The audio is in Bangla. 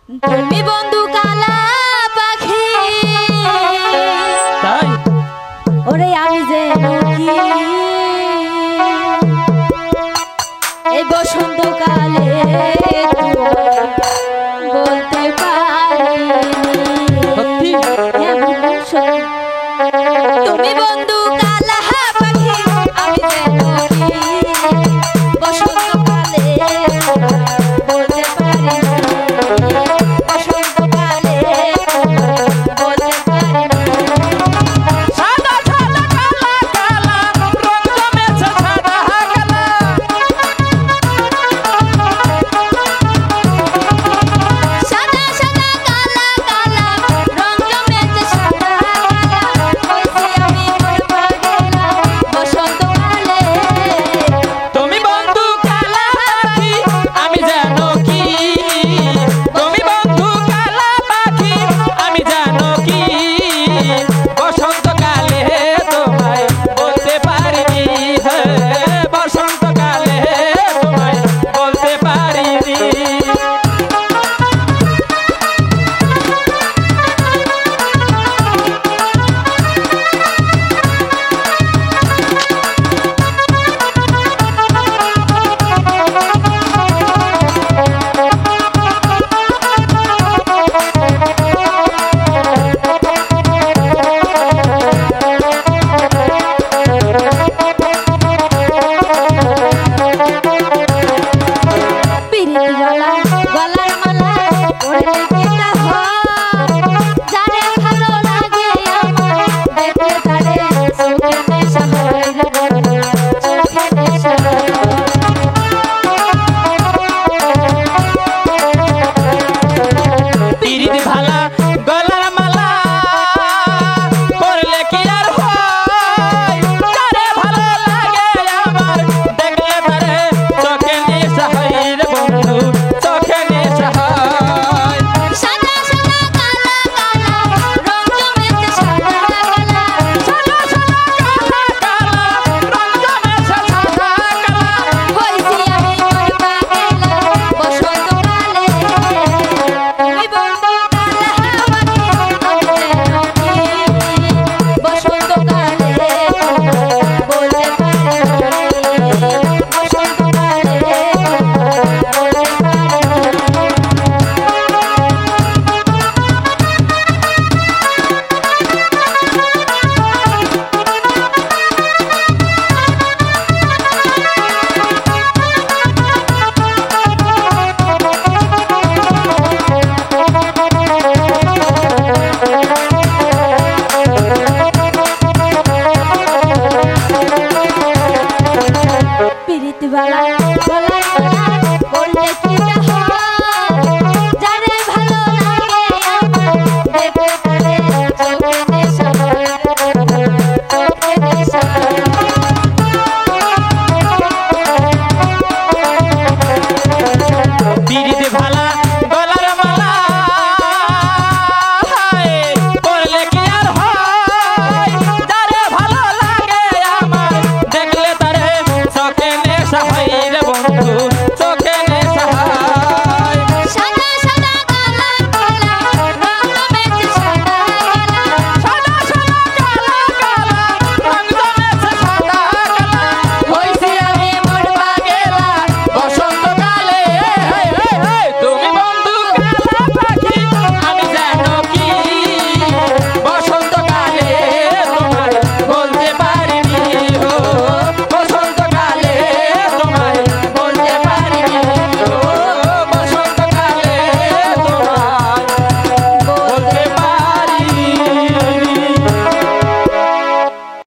তুমি বন্ধু কালা পাখি তাই ওরে আমি যে কি এই বসন্তকালে বলতে পারি তুমি বন্ধু কালা পাখি আমি যে কি বসন্তকালে বলতে পারি বসন্তকালে বলতে পারি সাদা সাদা কালা কালা রং জমেছে সাদা কালা সাদা সাদা কালা কালা রং জমেছে সাদা কালা কইছি আমি মন পাগলা বসন্তকালে তুমি বন্ধু কালা পাখি আমি জানো কি তুমি বন্ধু কালা পাখি আমি জানো কি বসন্তকালে তোমায় বলতে পারিনি বসন্তকালে তোমায় বলতে পারিনি পিরিতি গলার মালা ওরে